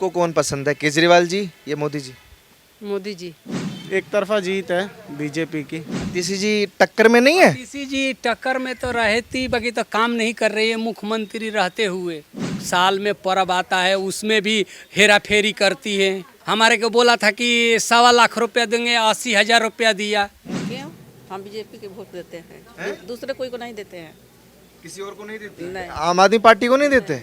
को कौन पसंद है, केजरीवाल जी या मोदी जी? मोदी जी। एक तरफा जीत है बीजेपी की। तीसरी जी टक्कर में नहीं है? किसी जी टक्कर में तो रहती, बाकी तो काम नहीं कर रही है। मुख्यमंत्री रहते हुए साल में पर्व आता है, उसमें भी हेरा फेरी करती है। हमारे को बोला था कि 1.25 लाख रुपया देंगे, 80,000 रुपया दिया। क्यों? हम बीजेपी के वोट देते हैं, दूसरे कोई को नहीं देते हैं। किसी और को नहीं देते? नहीं। आम आदमी पार्टी को नहीं देते?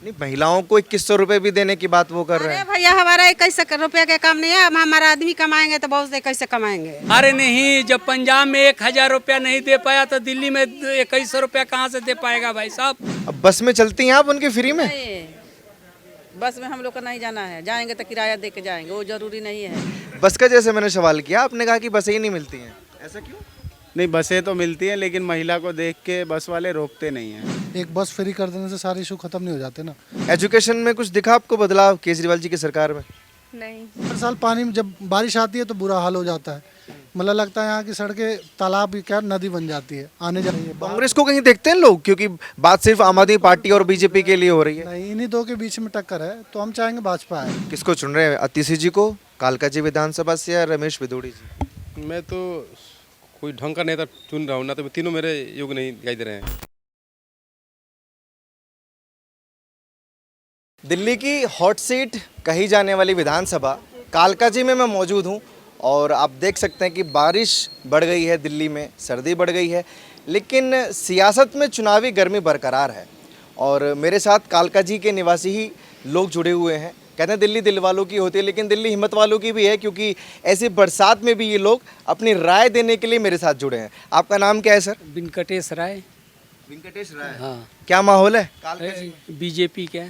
नहीं, महिलाओं को 2100 रुपए भी देने की बात वो कर रहे अरे हैं। भैया हमारा 21 रुपया का काम नहीं है, हम हमारा आदमी कमाएंगे तो बहुत से कैसे कमाएंगे। अरे नहीं, जब पंजाब में 1,000 रुपया नहीं दे पाया तो दिल्ली में 2100 रुपया कहाँ से दे पाएगा भाई साहब? अब बस में चलती हैं आप उनकी फ्री में? नहीं, बस में हम लोग का नहीं जाना है, जाएंगे तो किराया दे के जाएंगे, वो जरूरी नहीं है। बस का जैसे मैंने सवाल किया, आपने कहा कि बसें ही नहीं मिलती हैं, ऐसा क्यों? नहीं, बसें तो मिलती हैं लेकिन महिला को देख के बस वाले रोकते नहीं हैं। एक बस फ्री कर देने से सारे इशू खत्म नहीं हो जाते ना। एजुकेशन में कुछ दिखा आपको बदलाव केजरीवाल जी की सरकार में? नहीं। हर साल पानी में जब बारिश आती है तो बुरा हाल हो जाता है। मतलब लगता है यहाँ की सड़कें तालाब क्या नदी बन जाती है आने जाने में। कांग्रेस को कहीं देखते हैं लोग, क्योंकि बात सिर्फ आम आदमी पार्टी और बीजेपी के लिए हो रही है? नहीं, इन्हीं दो के बीच में टक्कर है तो हम चाहेंगे भाजपा है। किसको चुन रहे हैं, अतिशी जी को कालका जी विधानसभा से या रमेश बिधूड़ी जी? मैं तो कोई ढंग का नेता चुन रहा हूँ ना, तो तीनों मेरे योग्य नहीं दिखाई दे रहे हैं। दिल्ली की हॉट सीट कही जाने वाली विधानसभा कालकाजी में मैं मौजूद हूं और आप देख सकते हैं कि बारिश बढ़ गई है, दिल्ली में सर्दी बढ़ गई है, लेकिन सियासत में चुनावी गर्मी बरकरार है। और मेरे साथ कालकाजी के निवासी ही लोग जुड़े हुए हैं। कहते हैं दिल्ली दिल वालों की होती है, लेकिन दिल्ली हिम्मत वालों की भी है, क्योंकि ऐसी बरसात में भी ये लोग अपनी राय देने के लिए मेरे साथ जुड़े हैं। आपका नाम क्या है सर? वेंकटेश राय। वेंकटेश राय। हाँ। क्या माहौल है कालकाजी? बीजेपी के।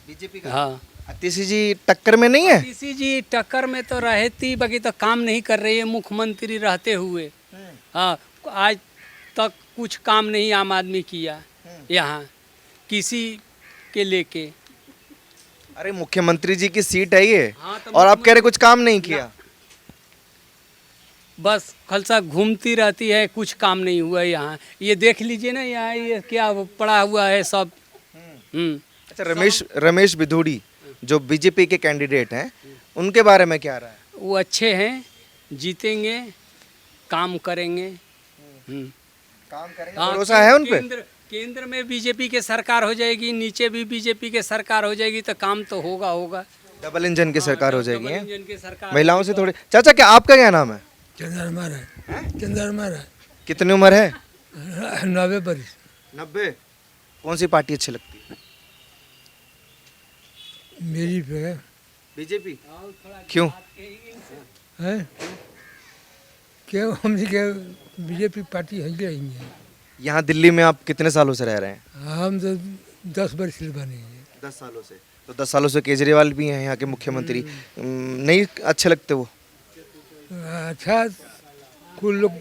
बीजेपी का? हाँ। अतिशी जी टक्कर में नहीं है? किसी जी टक्कर में तो रहती, बाकी तो काम नहीं कर रही है। मुख्यमंत्री रहते हुए हाँ, आज तक कुछ काम नहीं आम आदमी किया यहाँ किसी के लेके। अरे मुख्यमंत्री जी की सीट है ये, हाँ, तो और आप कह रहे कुछ काम नहीं किया? बस खलसा घूमती रहती है, कुछ काम नहीं हुआ यहाँ। ये देख लीजिए ना, यहाँ ये क्या पड़ा हुआ है सब। अच्छा, रमेश बिधूड़ी जो बीजेपी के कैंडिडेट हैं, उनके बारे में क्या रहा है? वो अच्छे हैं, जीतेंगे, काम करेंगे। काम करेंगे, हाँ, भरोसा है उन पे? केंद्र में बीजेपी के सरकार हो जाएगी, नीचे भी बीजेपी के सरकार हो जाएगी, तो काम तो होगा। डबल इंजन की सरकार हो जाएगी। डबल हैं? इंजन की सरकार। महिलाओं से थोड़े। चाचा, क्या आपका क्या नाम है? चंद्रमा है। कितनी उम्र है? 90 बरिस। 90। कौन सी पार्टी अच्छी लगती है? मेरी पे बीजेपी। क्यों? है क्यों? हम बीजेपी पार्टी है ही है। यहाँ दिल्ली में आप कितने सालों से रह रहे हैं? हम तो 10 बरिस से बने हैं। 10 सालों से। तो 10 सालों से केजरीवाल भी हैं यहाँ के मुख्यमंत्री। नहीं अच्छे लगते वो? अच्छा, कुछ लोग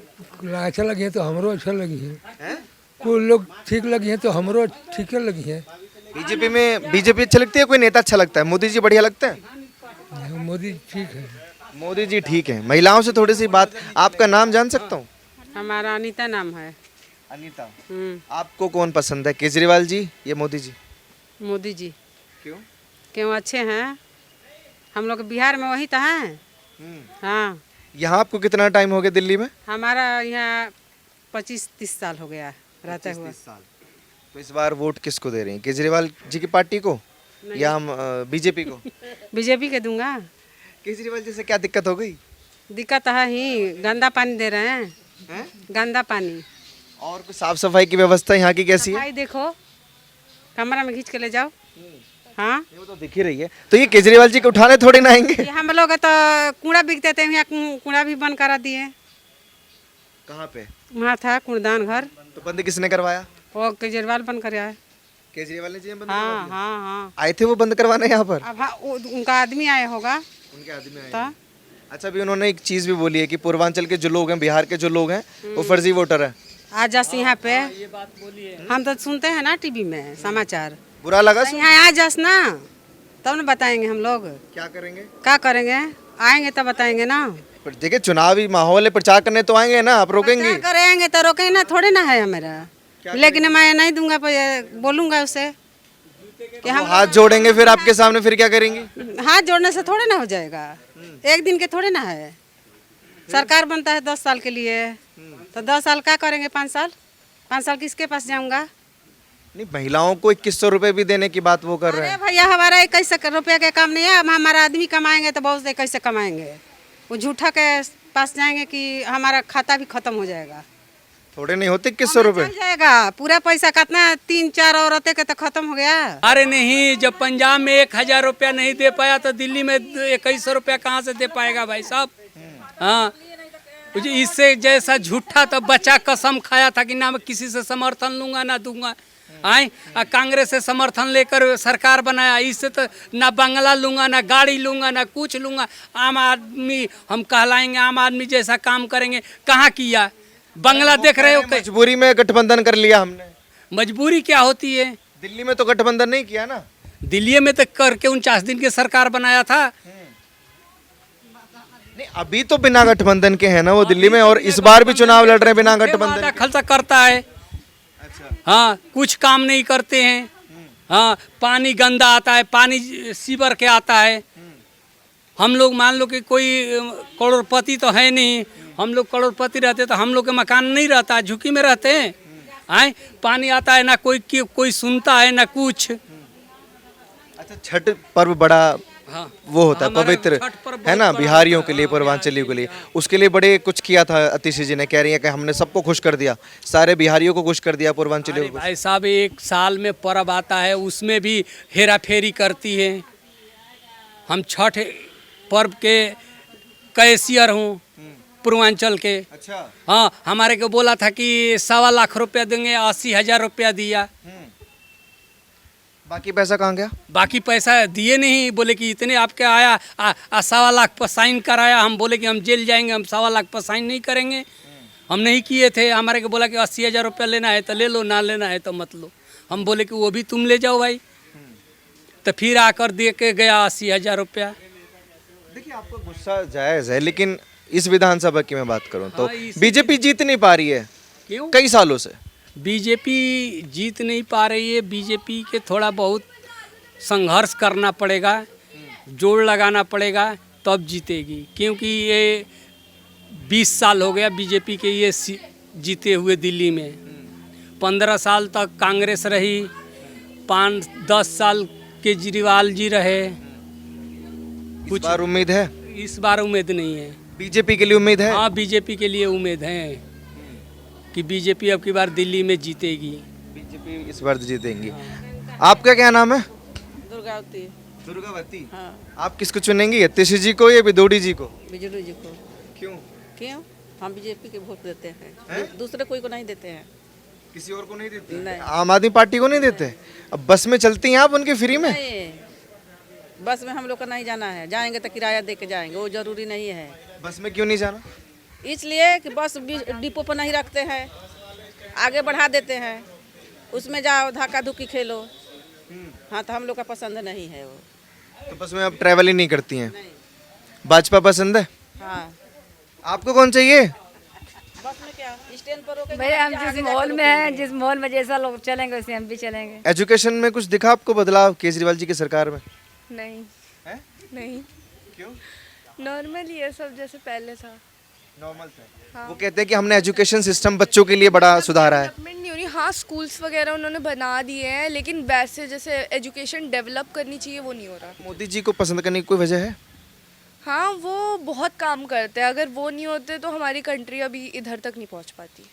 अच्छा लगे हैं तो हमरो अच्छा लगी है। कुछ लोग ठीक लगी हैं तो हमरो ठीक लगी है। बीजेपी अच्छी लगती है? कोई नेता अच्छा लगता है? मोदी जी बढ़िया लगते हैं? मोदी ठीक है। मोदी जी ठीक है। महिलाओं से थोड़ी सी बात। आपका नाम जान सकता हूँ? हमारा अनीता नाम है। अनीता। आपको कौन पसंद है, केजरीवाल जी या मोदी जी? मोदी जी। क्यों? क्यों? अच्छे हैं, हम लोग बिहार में वही तो हैं। हाँ। यहाँ आपको कितना टाइम हो गया दिल्ली में? हमारा यहाँ 25-30 साल हो गया रहते हुए। 30 साल। तो इस बार वोट किसको दे रही हैं, केजरीवाल जी की पार्टी को या हम बीजेपी को? बीजेपी के दूंगा। केजरीवाल जी से क्या दिक्कत हो गई? दिक्कत है ही, गंदा पानी दे रहे हैं। गंदा पानी। और कुछ साफ सफाई की व्यवस्था यहाँ की कैसी है? सफाई देखो, कमरा में खींच के ले जाओ। हाँ, वो तो दिख ही रही है। तो ये केजरीवाल जी को उठाने थोड़ी ना आएंगे? ये हम लोग तो कूड़ा बिकते थे, यहाँ कूड़ा भी बंद करा दिए। कहाँ पे? वहाँ था कूड़ादान घर, तो बंद किसने करवाया? वो केजरीवाल बंद कराया है। केजरीवाल जी ने बंद हाँ करवा दिया? हाँ हाँ। आए थे वो बंद करवाने यहाँ पर? अब हाँ, उनका आदमी आया होगा। उनके आदमी आए तो हैं। अच्छा, अभी उन्होंने एक चीज भी बोली है कि पूर्वांचल के जो लोग हैं, बिहार के जो लोग हैं, वो फर्जी वोटर है। आ जास यहाँ पे, हम तो सुनते हैं ना टीवी में समाचार। बुरा लगा? यहाँ आ जास ना, तब ना बताएंगे हम लोग क्या करेंगे? क्या करेंगे। आएंगे तब बताएंगे ना। पर देखिए, चुनावी माहौल है, प्रचार करने तो आएंगे ना, आप रोकेंगे? क्या करेंगे तो रोकेंगे ना, थोड़े ना है हमारा। लेकिन मैं नहीं दूंगा, बोलूंगा उसे। कि वो हाथ जोड़ेंगे फिर आपके सामने, फिर क्या करेंगी? हाथ जोड़ने से थोड़े ना हो जाएगा, एक दिन के थोड़े ना है। सरकार बनता है 10 साल के लिए, तो 10 साल क्या करेंगे? 5 साल, 5 साल किसके पास जाऊंगा? नहीं, महिलाओं को 2100 रुपए भी देने की बात वो कर रहे अरे हैं। भैया हमारा 21 रुपया का काम नहीं है, हम हमारा आदमी कमाएंगे तो बहुत 21 कमाएंगे। वो झूठा के पास जाएंगे कि हमारा खाता भी खत्म हो जाएगा। थोड़े नहीं होते 2100 रुपए? चल जाएगा पूरा पैसा, कितना 3-4 औरतें के तो खत्म हो गया। अरे नहीं, जब पंजाब में 1000 रुपया नहीं दे पाया तो दिल्ली में 2100 रुपया कहाँ से दे पाएगा भाई साहब? हाँ, इससे जैसा झूठा तो बच्चा कसम खाया था कि ना मैं किसी से समर्थन लूंगा ना दूंगा। आए कांग्रेस से समर्थन लेकर सरकार बनाया, इससे तो ना बंगला लूंगा ना गाड़ी लूंगा ना कुछ लूंगा। आम आदमी हम कहलाएंगे, आम आदमी जैसा काम करेंगे। कहाँ किया? बंगला देख रहे हो? मजबूरी में गठबंधन कर लिया हमने। मजबूरी क्या होती है? दिल्ली में तो गठबंधन नहीं किया ना। दिल्ली में तो करके 49 दिन की सरकार बनाया था। नहीं, अभी तो बिना गठबंधन के है ना वो दिल्ली में, और इस बार भी चुनाव लड़ रहे हैं बिना गठबंधन के। खर्चा करता है। हाँ, कुछ काम नहीं करते हैं। हाँ, पानी गंदा आता है, पानी सीवर के आता है। हम लोग मान लो कि कोई करोड़पति तो है नहीं, हम लोग करोड़पति रहते तो हम लोग के मकान नहीं रहता, झुकी में रहते हैं। आए पानी आता है ना, कोई सुनता है ना कुछ। अच्छा, छठ पर्व बड़ा हाँ, वो होता है, हमारा पवित्र छठ पर्व है बहुत ना बड़ा बिहारियों होता के है। लिए, पूर्वांचलियों के लिए। उसके लिए बड़े कुछ किया था अतिशी जी ने, कह रही है कि हमने सबको खुश कर दिया, सारे बिहारियों को खुश कर दिया, पूर्वांचलियों अरे को। भाई साहब, एक साल में पर्व आता है, उसमें भी हेरा फेरी करती है। हम छठ पर्व के कैशियर हूँ पूर्वांचल के। अच्छा, हाँ, हमारे को बोला था कि 1.25 लाख रुपया देंगे, 80,000 रुपया दिया। बाकी पैसा कहाँ गया? बाकी पैसा दिए नहीं, बोले कि इतने आपके आया 1.25 लाख पर साइन कराया। हम बोले कि हम जेल जाएंगे, हम 1.25 लाख पर साइन नहीं करेंगे। हम नहीं किए थे। हमारे को बोला कि 80,000 रुपया लेना है तो ले लो, ना लेना है तो मत लो। हम बोले कि वो भी तुम ले जाओ भाई। तो फिर आकर दे के गया 80,000 रुपया। देखिए, आपका गुस्सा जायज़ है, लेकिन इस विधानसभा की मैं बात करूं तो हाँ, इस- बीजेपी जीत नहीं पा रही है क्यों? कई सालों से। बीजेपी जीत नहीं पा रही है। बीजेपी के थोड़ा बहुत संघर्ष करना पड़ेगा, जोड़ लगाना पड़ेगा, तब जीतेगी। क्योंकि ये 20 साल हो गया बीजेपी के ये जीते हुए दिल्ली में। 15 साल तक कांग्रेस रही, 5-10 साल केजरीवाल जी रहे। इस बार उम्मीद है? इस बार उम्मीद नहीं है। बीजेपी के लिए उम्मीद है? हाँ, बीजेपी के लिए उम्मीद है कि बीजेपी अब की बार दिल्ली में जीतेगी। बीजेपी इस बार जीतेंगी। आपका क्या नाम है? दुर्गावती। दुर्गावती। हाँ, आप किसको चुनेंगी, अतिशी जी को या बिदोड़ी जी को? बिजली जी को। क्यों? क्यों? हम बीजेपी के वोट देते हैं, दूसरे कोई को नहीं देते हैं। किसी और को नहीं देते? नहीं। आम आदमी पार्टी को नहीं देते? अब बस में चलती हैं आप उनके फ्री में? नहीं, बस में हम लोग का नहीं जाना है, जाएंगे तो किराया दे के जाएंगे, वो जरूरी नहीं है। बस में क्यों नहीं जाना? इसलिए कि बस डिपो पर नहीं रखते हैं, आगे बढ़ा देते हैं, उसमें जाओ धक्का धुक्की खेलो। हाँ, तो हम लोग का पसंद नहीं है वो। तो बस में आप ट्रैवल ही नहीं करती हैं? भाजपा पसंद है? हाँ, आपको कौन चाहिए? बस में क्या स्टैंड पर रोके भाई हम जिस मॉल में हैं, जिस मॉल में जैसा लोग चलेंगे वैसे हम भी चलेंगे। एजुकेशन में कुछ दिखा आपको बदलाव केजरीवाल जी की सरकार में? नहीं है? नहीं, क्यों? नॉर्मल ही है सब जैसे पहले था। नॉर्मल था। वो कहते हैं कि हमने एजुकेशन सिस्टम बच्चों के लिए बड़ा सुधारा है। डेवलपमेंट नहीं हो रही। हाँ, स्कूल्स वगैरह उन्होंने बना दिए हैं, लेकिन वैसे जैसे एजुकेशन डेवलप करनी चाहिए वो नहीं हो रहा। मोदी जी को पसंद करने की कोई वजह है? हाँ, वो बहुत काम करते हैं, अगर वो नहीं होते तो हमारी कंट्री अभी इधर तक नहीं पहुंच पाती।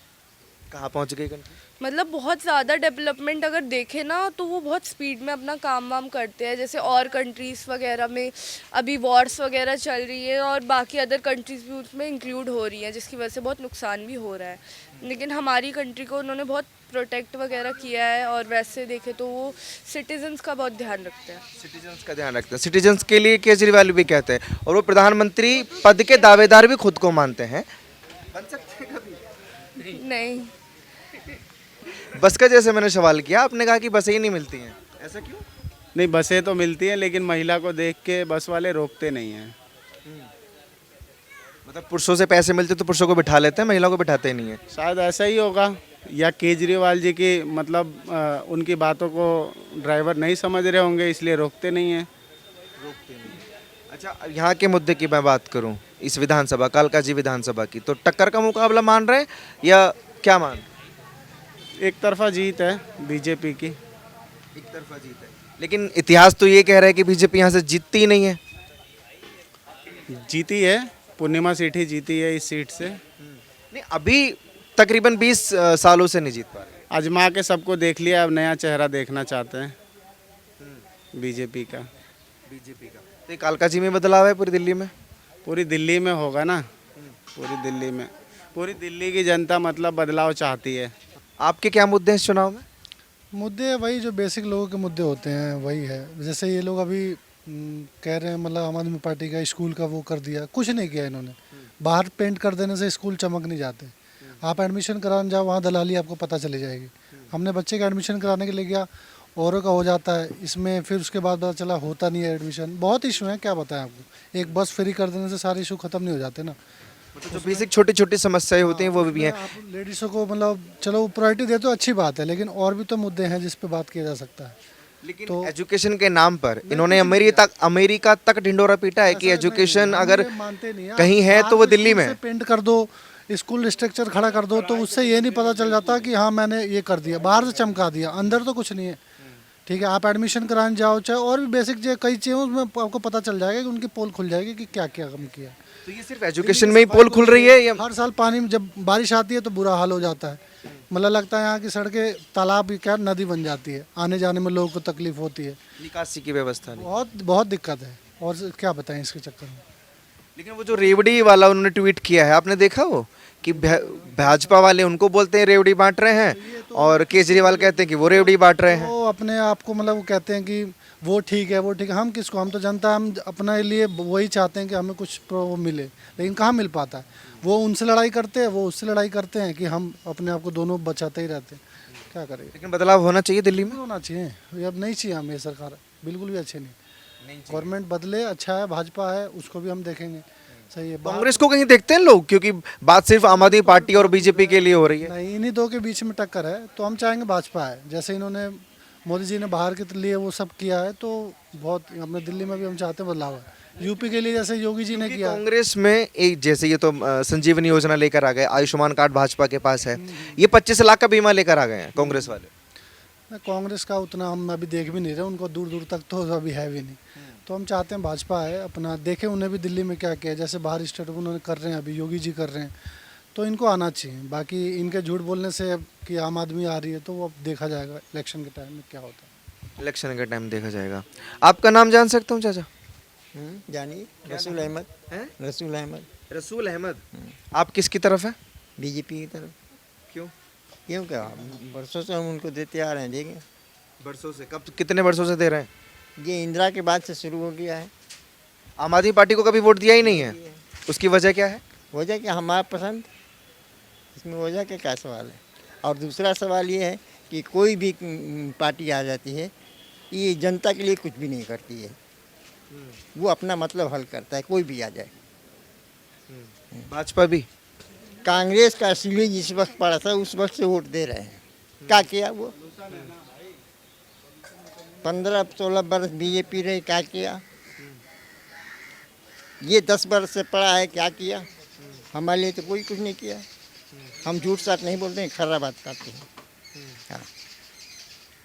कहाँ पहुँच गई कंट्री? मतलब बहुत ज़्यादा डेवलपमेंट अगर देखें ना तो वो बहुत स्पीड में अपना काम वाम करते हैं। जैसे और कंट्रीज़ वगैरह में अभी वॉर्स वगैरह चल रही है और बाकी अदर कंट्रीज़ भी उसमें इंक्लूड हो रही हैं, जिसकी वजह से बहुत नुकसान भी हो रहा है। लेकिन हमारी कंट्री को उन्होंने बहुत प्रोटेक्ट वगैरह किया है, और वैसे देखें तो वो सिटीजन्स का बहुत ध्यान रखते हैं। सिटीजन्स का ध्यान रखते हैं। सिटीजन्स के लिए केजरीवाल भी कहते हैं, और वो प्रधानमंत्री पद के दावेदार भी खुद को मानते हैं। बन सकते हैं कभी? नहीं, बस का जैसे मैंने सवाल किया, आपने कहा कि बसें ही नहीं मिलती हैं, ऐसा क्यों? नहीं, बसें तो मिलती हैं, लेकिन महिला को देख के बस वाले रोकते नहीं हैं। मतलब पुरुषों से पैसे मिलते तो पुरुषों को बिठा लेते हैं, महिलाओं को बिठाते ही नहीं है। शायद ऐसा ही होगा। या केजरीवाल जी की मतलब उनकी बातों को ड्राइवर नहीं समझ रहे होंगे इसलिए रोकते नहीं हैं। अच्छा, यहाँ के मुद्दे की मैं बात करूँ, इस विधानसभा कालकाजी विधानसभा की, तो टक्कर का मुकाबला मान रहे हैं या क्या मान? एक तरफा जीत है बीजेपी की। एक तरफा जीत है, लेकिन इतिहास तो ये कह रहा है कि बीजेपी यहाँ से जीतती ही नहीं है। जीती है, पूर्णिमा सीट ही जीती है इस सीट से। नहीं, अभी तकरीबन 20 सालों से नहीं जीत पा रहे। आजमा के सबको देख लिया, अब नया चेहरा देखना चाहते हैं बीजेपी का। तो ये कालकाजी में बदलाव है पूरी दिल्ली में? पूरी दिल्ली में होगा ना, पूरी दिल्ली में, पूरी दिल्ली की जनता मतलब बदलाव चाहती है। आपके क्या मुद्दे हैं इस चुनाव में? मुद्दे वही जो बेसिक लोगों के मुद्दे होते हैं वही है। जैसे ये लोग अभी कह रहे हैं, मतलब आम आदमी पार्टी का स्कूल का वो कर दिया, कुछ नहीं किया इन्होंने। बाहर पेंट कर देने से स्कूल चमक नहीं जाते। आप एडमिशन कराने जाओ, वहाँ दलाली आपको पता चली जाएगी। हमने बच्चे का एडमिशन कराने के लिए गया, औरों का हो जाता है इसमें, फिर उसके बाद पता चला होता नहीं है एडमिशन। बहुत इशू है, क्या बताएं आपको। एक बस फ्री कर देने से सारे इशू खत्म नहीं हो जाते ना। मतलब जो बेसिक छोटी छोटी समस्याएं होती हैं वो भी हैं। आप लेडीज़ों को मतलब चलो प्रायोरिटी दे तो अच्छी बात है, लेकिन और भी तो मुद्दे हैं जिस पे बात किया जा सकता है। लेकिन एजुकेशन के नाम पर इन्होंने अमेरिका तक ढिंडोरा पीटा है कि एजुकेशन अगर मानते नहीं कहीं है तो वो दिल्ली में है। पेंट कर दो, स्कूल स्ट्रक्चर खड़ा कर दो, तो उससे ये नहीं पता चल जाता कि हाँ मैंने ये कर दिया, बाहर से चमका दिया, अंदर तो कुछ नहीं है। ठीक है, आप एडमिशन कराने जाओ, चाहे और भी बेसिक जो कई चीज़ें उसमें आपको पता चल जाएगा कि उनकी पोल खुल जाएगी कि क्या क्या काम किया। तो ये सिर्फ एजुकेशन में ही पोल खुल रही है या? हर साल पानी में जब बारिश आती है तो बुरा हाल हो जाता है। मतलब लगता है यहाँ की सड़कें तालाब की क्या नदी बन जाती है, आने जाने में लोगों को तकलीफ होती है। निकासी की व्यवस्था नहीं। बहुत बहुत दिक्कत है, और क्या बताएं इसके चक्कर में। लेकिन वो जो रेवड़ी वाला उन्होंने ट्वीट किया है, आपने देखा वो कि भाजपा वाले उनको बोलते हैं रेवड़ी बांट रहे हैं और केजरीवाल कहते हैं कि वो रेवड़ी बांट रहे हैं। वो अपने आप को मतलब वो कहते हैं कि वो ठीक है वो ठीक है। हम किसको, हम तो जनता, हम अपने लिए वही चाहते हैं कि हमें कुछ वो मिले, लेकिन कहाँ मिल पाता है। वो उनसे लड़ाई करते हैं, वो उससे लड़ाई करते हैं कि हम अपने आप को दोनों बचाते ही रहते हैं। क्या करें। लेकिन बदलाव होना चाहिए दिल्ली में। होना चाहिए, ये अब नहीं चाहिए हमें सरकार, बिल्कुल भी अच्छे नहीं। गवर्नमेंट बदले, अच्छा है, भाजपा है उसको भी हम देखेंगे, सही है। कांग्रेस को कहीं देखते हैं लोग, क्योंकि बात सिर्फ आम आदमी पार्टी और बीजेपी के लिए हो रही है। नहीं, इन्हीं दो के बीच में टक्कर है, तो हम चाहेंगे भाजपा है। जैसे इन्होंने मोदी जी ने बाहर के लिए वो सब किया है, तो बहुत अपने दिल्ली में भी हम चाहते हैं बदलाव है। यूपी के लिए जैसे योगी जी ने किया। कांग्रेस में एक जैसे ये तो संजीवनी योजना लेकर आ गए, आयुष्मान कार्ड भाजपा के पास है, ये 25 लाख का बीमा लेकर आ गए हैं कांग्रेस वाले। कांग्रेस का उतना हम अभी देख भी नहीं रहे, उनको दूर दूर तक तो अभी है भी नहीं। तो हम चाहते हैं भाजपा है अपना, देखें उन्हें भी दिल्ली में क्या किया, जैसे बाहर स्टेट उन्होंने कर रहे हैं, अभी योगी जी कर रहे हैं, तो इनको आना चाहिए। बाकी इनके झूठ बोलने से कि आम आदमी आ रही है, तो वो अब देखा जाएगा इलेक्शन के टाइम में क्या होता है। इलेक्शन के टाइम देखा जाएगा। आपका नाम जान सकता हूँ चाचा? जानिए, रसूल अहमद। हैं? रसूल अहमद। रसूल अहमद। आप किसकी तरफ है? बीजेपी की तरफ। क्यों? क्यों क्या, बरसों से हम उनको देते आ रहे हैं, देंगे। बरसों से? कब, कितने वर्षों से दे रहे हैं? ये इंदिरा के बाद से शुरू हो गया है। आम आदमी पार्टी को कभी वोट दिया ही नहीं है, उसकी वजह क्या है? वजह क्या, हमारा पसंद, इसमें वजह के क्या सवाल है। और दूसरा सवाल ये है कि कोई भी पार्टी आ जाती है, ये जनता के लिए कुछ भी नहीं करती है, वो अपना मतलब हल करता है, कोई भी आ जाए। भाजपा भी? कांग्रेस का सीढ़ी जिस वक्त पड़ा था उस वक्त से वोट दे रहे हैं। क्या किया वो? 15-16 वर्ष बीजेपी रही, क्या किया? ये 10 वर्ष से पड़ा है, क्या किया? हमारे लिए तो कोई कुछ नहीं किया। हम झूठ साथ नहीं बोलते हैं, खरा बात करते हैं। हाँ,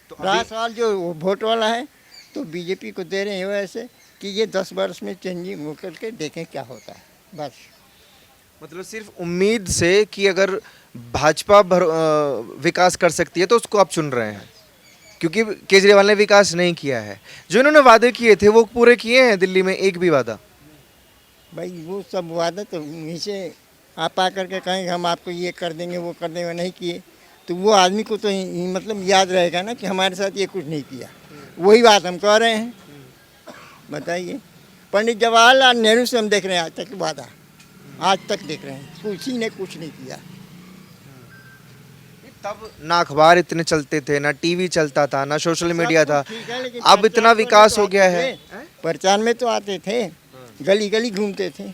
तो रहा सवाल जो वोट वाला है, तो बीजेपी को दे रहे हैं वैसे कि ये 10 वर्ष में चेंजिंग हो करके देखें क्या होता है, बस। मतलब सिर्फ उम्मीद से कि अगर भाजपा विकास कर सकती है तो उसको आप चुन रहे हैं, क्योंकि केजरीवाल ने विकास नहीं किया है। जो इन्होंने वादे किए थे वो पूरे किए हैं दिल्ली में? एक भी वादा? भाई वो सब वादा तो नीचे आप आकर के कहेंगे हम आपको ये कर देंगे वो कर देंगे, नहीं किए तो वो आदमी को तो मतलब याद रहेगा ना कि हमारे साथ ये कुछ नहीं किया। वही बात हम कह रहे हैं। बताइए, पंडित जवाहरलाल नेहरू से हम देख रहे हैं आज तक वादा, आज तक देख रहे हैं, किसी ने कुछ नहीं किया। तब ना अखबार इतने चलते थे, ना टीवी चलता था, ना सोशल मीडिया था। ठीक है, लेकिन अब इतना विकास हो गया है। प्रचार में तो आते थे, गली गली घूमते थे।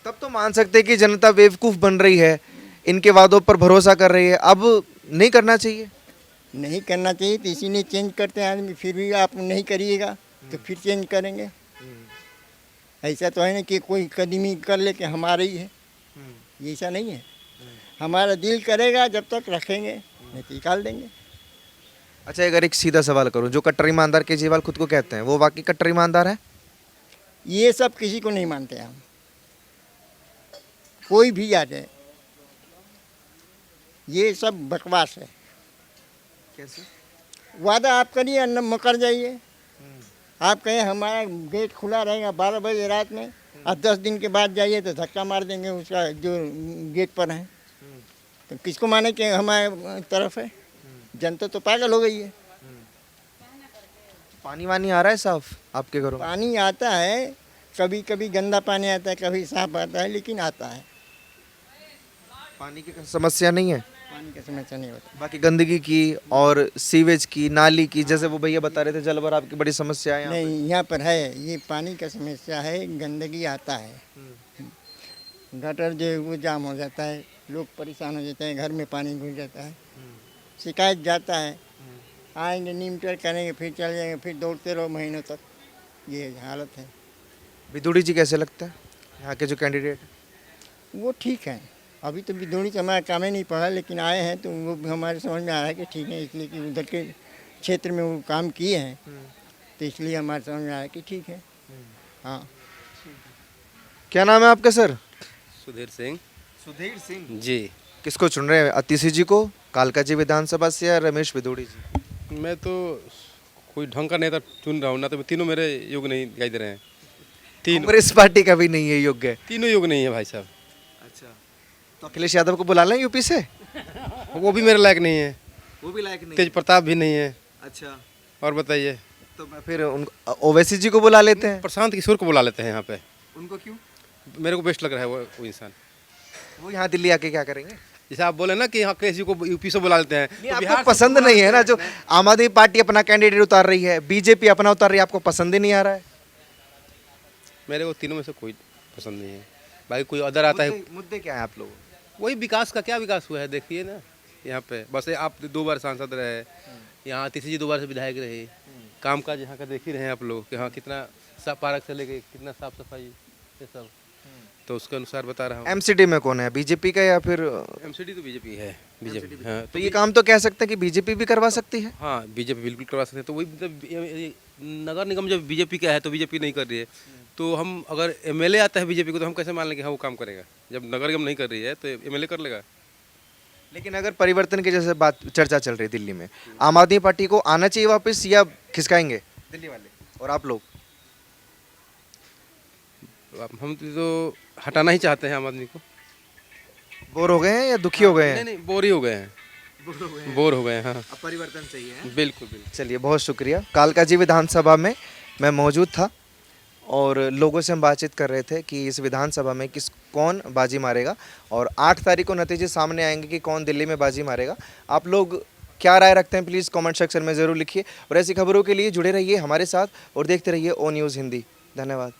तब तो मान सकते हैं कि जनता बेवकूफ़ बन रही है, इनके वादों पर भरोसा कर रही है। अब नहीं करना चाहिए? नहीं करना चाहिए तो इसीलिए चेंज करते हैं आदमी। फिर भी आप नहीं करिएगा तो फिर चेंज करेंगे। ऐसा तो है ना कि कोई कदमी कर ले कि हमारा ही है, ये ऐसा नहीं है। हमारा दिल करेगा जब तक रखेंगे, नहीं तो निकाल देंगे। अच्छा, अगर एक सीधा सवाल करूं, जो कट्टर ईमानदार केजरीवाल खुद को कहते हैं, वो वाकई कट्टर ईमानदार है? ये सब किसी को नहीं मानते हम, कोई भी आ जाए, ये सब बकवास है। कैसे? वादा आप करिए न मुकर जाइए। आप कहें हमारा गेट खुला रहेगा 12 बजे रात में, और 10 दिन के बाद जाइए तो धक्का मार देंगे उसका जो गेट पर है। तो किसको माने कि हमारे तरफ है? जनता तो पागल हो गई है। पानी वानी आ रहा है साफ आपके घरों में? पानी आता है, कभी कभी गंदा पानी आता है, कभी साफ आता है, लेकिन आता है। पानी की समस्या नहीं है? पानी की समस्या नहीं होती। बाकी गंदगी की और सीवेज की, नाली की, जैसे वो भैया बता रहे थे जल भराव की बड़ी समस्या है यहाँ पे। नहीं, यहाँ पर है, ये पानी का समस्या है, गंदगी आता है, गटर जो है वो जाम हो जाता है, लोग परेशान हो जाते हैं, घर में पानी घुस जाता है, शिकायत जाता है, आएंगे नीमटर करेंगे, फिर चले जाएंगे, फिर दौड़ते रहो महीनों तक, ये हालत है। विदुड़ी जी कैसे लगता है यहाँ के जो कैंडिडेट? वो ठीक है, अभी तो बिदौड़ी से हमारा काम ही नहीं पड़ा, लेकिन आए हैं तो वो भी हमारे समझ में आ रहा है कि ठीक है, इसलिए कि उधर के क्षेत्र में वो काम किए हैं, तो इसलिए हमारे समझ में आ रहा है कि ठीक है। हाँ। क्या नाम है आपका सर? सुधीर सिंह। सुधीर सिंह जी। किसको चुन रहे हैं, अतिशी जी को कालका जी विधानसभा से या रमेश विदुड़ी जी? मैं तो कोई ढंग का नेता चुन रहा हूँ ना, तो तीनों मेरे योग्य नहीं दिखाई दे रहे हैं। कांग्रेस पार्टी का भी नहीं है योग्य? तीनों योग्य नहीं है भाई साहब। अच्छा, तो अखिलेश यादव को बुला लें यूपी से? वो भी मेरे लायक नहीं है। वो भी लायक नहीं? तेज प्रताप भी नहीं है। अच्छा, और बताइए। तो मैं फिर ओवैसी जी को बुला लेते हैं। प्रशांत किशोर को बुला लेते हैं यहाँ पे। उनको क्यों? मेरे को बेस्ट लग रहा है वो इंसान। वो यहाँ दिल्ली आके क्या करेंगे? जैसे आप बोले ना कि यहाँ अखिलेश जी को यूपी से बुला लेते हैं, नहीं, आपको पसंद नहीं है ना? जो आम आदमी पार्टी अपना कैंडिडेट उतार रही है, बीजेपी अपना उतार रही है, आपको पसंद ही नहीं आ रहा है? मेरे को तीनों में से कोई पसंद नहीं है। बाकी कोई अदर आता है। मुद्दे क्या है आप लोगों? वही विकास का, क्या विकास हुआ है देखिए ना यहाँ पे। बस आप 2 बार सांसद रहे, यहाँ अतिशी जी 2 बार से विधायक रहे, काम काज यहाँ का देख ही रहे हैं आप लोग कि हाँ कितना पार्क से लेके कितना साफ सफाई ये सब, तो उसके अनुसार बता रहा हूँ। एमसीडी में कौन है, बीजेपी का या फिर? एमसीडी तो बीजेपी है। बीजेपी, हाँ। तो ये काम तो कह सकते हैं कि बीजेपी भी करवा सकती है? हाँ, बीजेपी बिल्कुल करवा सकते हैं। तो वही मतलब नगर निगम जब बीजेपी का है तो बीजेपी नहीं कर रही है, तो हम अगर एमएलए आता है बीजेपी को तो हम कैसे मान लें कि हाँ वो काम करेगा? जब नगर निगम नहीं कर रही है तो एमएलए कर लेगा। लेकिन अगर परिवर्तन की जैसे बात चर्चा चल रही है दिल्ली में, आम आदमी पार्टी को आना चाहिए वापस या खिसकाएंगे दिल्ली वाले और आप लोग? हम तो हटाना ही चाहते हैं आम आदमी को। बोर हो गए हैं या दुखी हो गए हैं? नहीं, बोर ही हो गए हैं। बोर हो गए हैं, हाँ। अब परिवर्तन चाहिए है? बिल्कुल बिल्कुल। चलिए, बहुत शुक्रिया। कालका जी विधानसभा में मैं मौजूद था और लोगों से हम बातचीत कर रहे थे कि इस विधानसभा में कौन बाजी मारेगा, और 8 तारीख को नतीजे सामने आएंगे कि कौन दिल्ली में बाजी मारेगा। आप लोग क्या राय रखते हैं प्लीज़ कमेंट सेक्शन में ज़रूर लिखिए, और ऐसी खबरों के लिए जुड़े रहिए हमारे साथ और देखते रहिए ओ न्यूज़ हिंदी। धन्यवाद।